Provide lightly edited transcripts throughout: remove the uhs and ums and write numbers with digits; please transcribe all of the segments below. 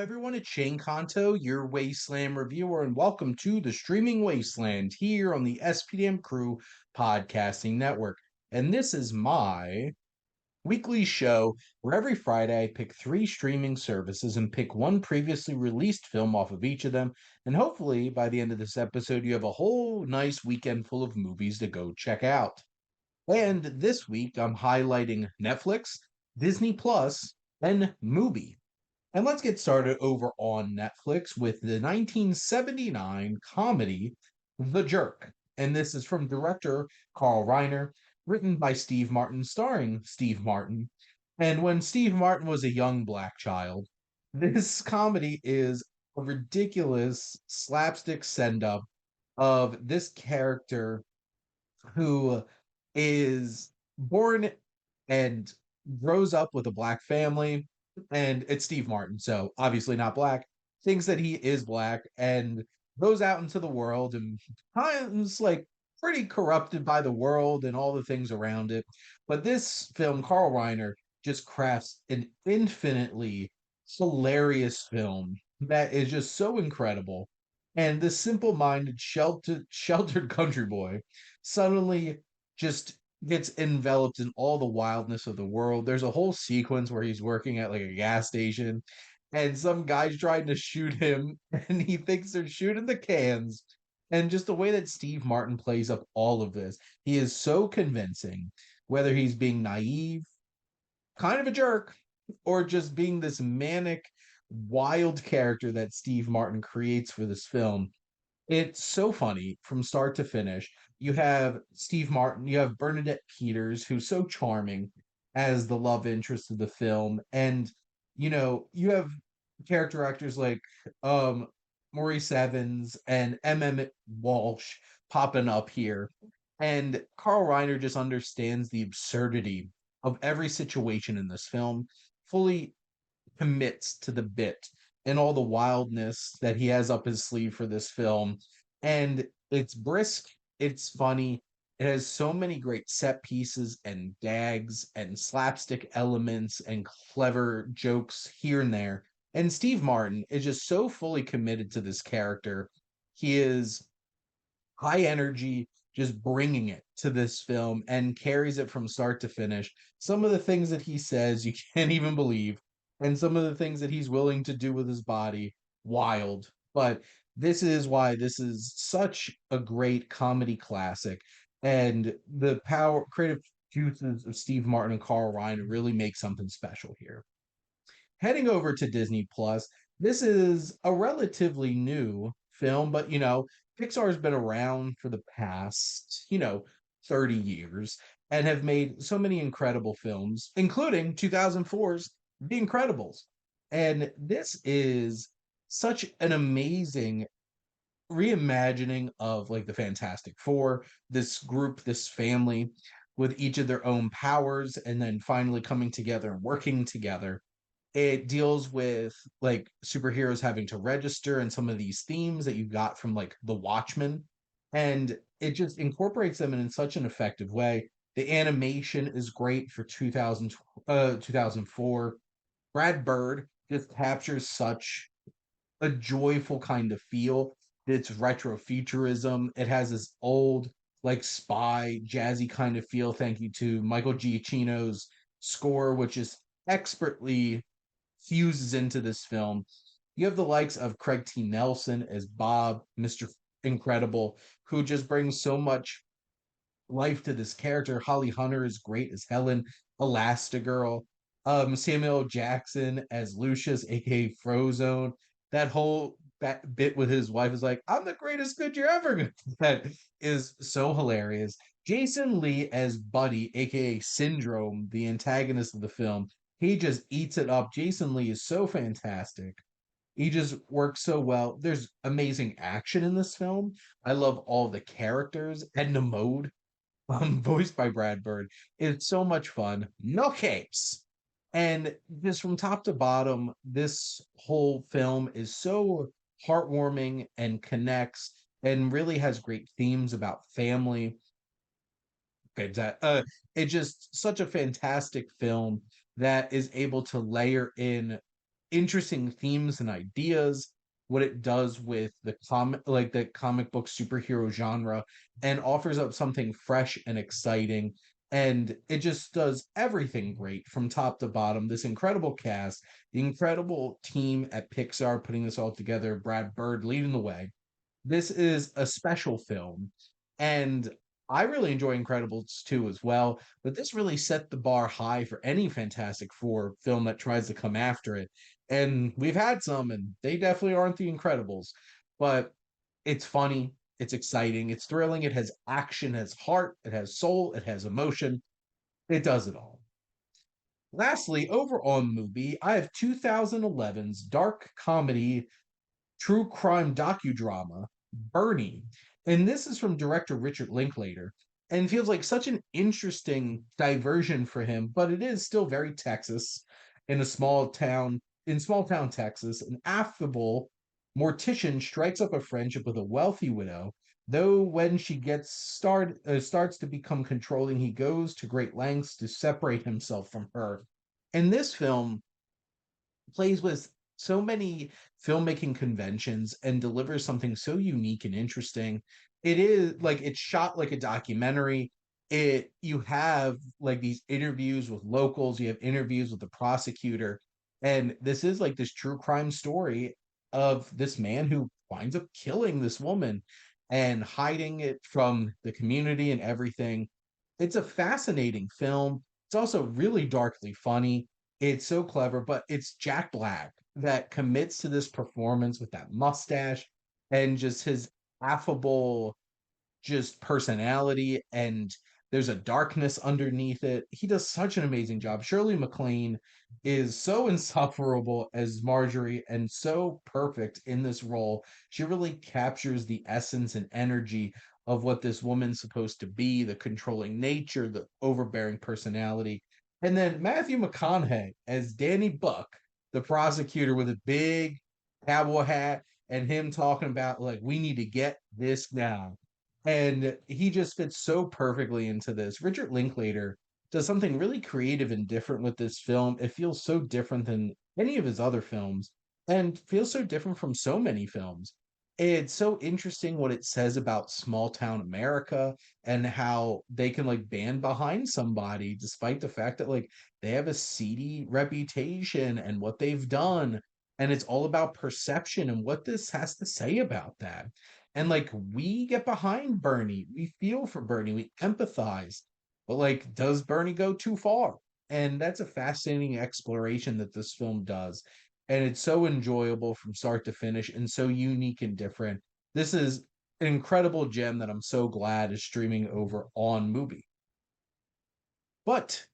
everyone, it's Shane Conto, your Wasteland reviewer, and welcome to the Streaming Wasteland here on the SPDM Crew Podcasting Network. And this is my weekly show where every Friday I pick three streaming services and pick one previously released film off of each of them. And hopefully, by the end of this episode, you have a whole nice weekend full of movies to go check out. And this week, I'm highlighting Netflix, Disney Plus, and Mubi. And let's get started over on Netflix with the 1979 comedy The Jerk. And this is from director Carl Reiner, written by Steve Martin, starring Steve Martin. And when Steve Martin was a young black child, this comedy is a ridiculous slapstick send up of this character who is born and grows up with a black family, and it's Steve Martin, so obviously not black, thinks that he is black, and goes out into the world and times like pretty corrupted by the world and all the things around it. But this film, Carl Reiner, just crafts an infinitely hilarious film that is just so incredible. And this simple-minded, sheltered country boy suddenly just gets enveloped in all the wildness of the world. There's a whole sequence where he's working at like a gas station and some guy's trying to shoot him and he thinks they're shooting the cans. And just the way that Steve Martin plays up all of this, he is so convincing, whether he's being naive, kind of a jerk, or just being this manic, wild character that Steve Martin creates for this film. It's so funny from start to finish. You have Steve Martin, you have Bernadette Peters, who's so charming as the love interest of the film. And, you have character actors like um Maurice Evans and Emmett Walsh popping up here. And Carl Reiner just understands the absurdity of every situation in this film, fully commits to the bit and all the wildness that he has up his sleeve for this film. And it's brisk, it's funny. It has so many great set pieces and gags and slapstick elements and clever jokes here and there. And Steve Martin is just so fully committed to this character. He is high energy, just bringing it to this film and carries it from start to finish. Some of the things that he says you can't even believe, and some of the things that he's willing to do with his body, wild. But this is why this is such a great comedy classic. And the power, creative juices of Steve Martin and Carl Reiner really make something special here. Heading over to Disney Plus, this is a relatively new film, but Pixar's been around for the past, 30 years and have made so many incredible films, including 2004's The Incredibles. And this is such an amazing reimagining of like the Fantastic Four, this group, this family with each of their own powers, and then finally coming together and working together. It deals with like superheroes having to register and some of these themes that you got from like The Watchmen. And it just incorporates them in such an effective way. The animation is great for 2004. Brad Bird just captures such a joyful kind of feel. It's retrofuturism. It has this old, like spy, jazzy kind of feel. Thank you to Michael Giacchino's score, which is expertly fuses into this film. You have the likes of Craig T. Nelson as Bob, Mr. Incredible, who just brings so much life to this character. Holly Hunter is great as Helen, Elastigirl. Samuel Jackson as Lucius, aka Frozone. That whole bit with his wife is like, I'm the greatest good you're ever gonna get. Is so hilarious. Jason Lee as Buddy, aka Syndrome, the antagonist of the film. He just eats it up. Jason Lee is so fantastic. He just works so well. There's amazing action in this film. I love all the characters. Edna Mode, voiced by Brad Bird. It's so much fun. No capes. And just from top to bottom, this whole film is so heartwarming and connects and really has great themes about family. Okay, it's just such a fantastic film that is able to layer in interesting themes and ideas, what it does with the comic book superhero genre, and offers up something fresh and exciting. And it just does everything great from top to bottom. This incredible cast, the incredible team at Pixar putting this all together, Brad Bird leading the way. This is a special film, and I really enjoy Incredibles 2 as well, but this really set the bar high for any Fantastic Four film that tries to come after it. And we've had some, and they definitely aren't the Incredibles, but it's funny, it's exciting, it's thrilling, it has action, it has heart, it has soul, it has emotion. It does it all. Lastly, over on Mubi, I have 2011's dark comedy true crime docudrama, Bernie. And this is from director Richard Linklater and feels like such an interesting diversion for him, but it is still very Texas in small town Texas. An affable mortician strikes up a friendship with a wealthy widow. Though when she starts to become controlling, he goes to great lengths to separate himself from her. And this film plays with so many filmmaking conventions and delivers something so unique and interesting. It is like it's shot like a documentary. It You have like these interviews with locals, you have interviews with the prosecutor, and this is like this true crime story of this man who winds up killing this woman and hiding it from the community and everything. It's a fascinating film. It's also really darkly funny. It's so clever, but it's Jack Black that commits to this performance with that mustache and just his affable just personality, and there's a darkness underneath it. He does such an amazing job. Shirley MacLaine is so insufferable as Marjorie and so perfect in this role. She really captures the essence and energy of what this woman's supposed to be, the controlling nature, the overbearing personality. And then Matthew McConaughey as Danny Buck, the prosecutor with a big cowboy hat, and him talking about like we need to get this down, and he just fits so perfectly into this. Richard Linklater does something really creative and different with this film. It feels so different than any of his other films and feels so different from so many films. It's so interesting what it says about small town America and how they can like band behind somebody despite the fact that like they have a seedy reputation and what they've done. And it's all about perception and what this has to say about that. And like we get behind Bernie, we feel for Bernie, we empathize. But like, does Bernie go too far? And that's a fascinating exploration that this film does. And it's so enjoyable from start to finish and so unique and different. This is an incredible gem that I'm so glad is streaming over on Mubi. But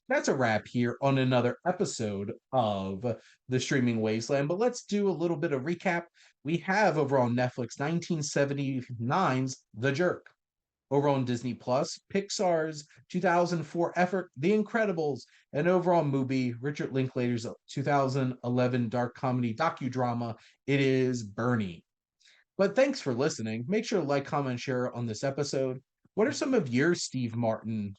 that's a wrap here on another episode of the Streaming Wasteland. But let's do a little bit of recap. We have over on Netflix 1979's The Jerk. Over on Disney Plus, Pixar's 2004 effort, The Incredibles. And over on Mubi, Richard Linklater's 2011 dark comedy docudrama, it is Bernie. But thanks for listening. Make sure to like, comment, share on this episode. What are some of your Steve Martin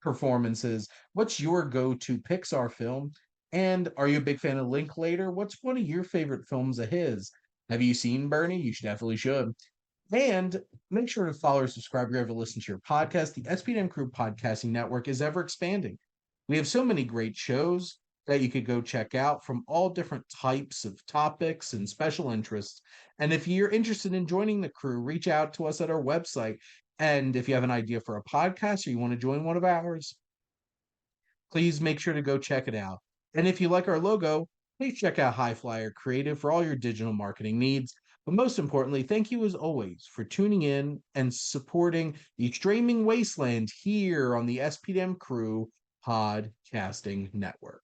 performances? What's your go-to Pixar film? And are you a big fan of Linklater? What's one of your favorite films of his? Have you seen Bernie? You definitely should. And make sure to follow or subscribe if you ever listen to your podcast. The SPDM Crew Podcasting Network is ever expanding. We have so many great shows that you could go check out from all different types of topics and special interests. And if you're interested in joining the crew, reach out to us at our website. And if you have an idea for a podcast or you want to join one of ours, please make sure to go check it out. And if you like our logo, please check out HiFlyer Creative for all your digital marketing needs. But most importantly, thank you as always for tuning in and supporting the Streaming Wasteland here on the SPDM Crew Podcasting Network.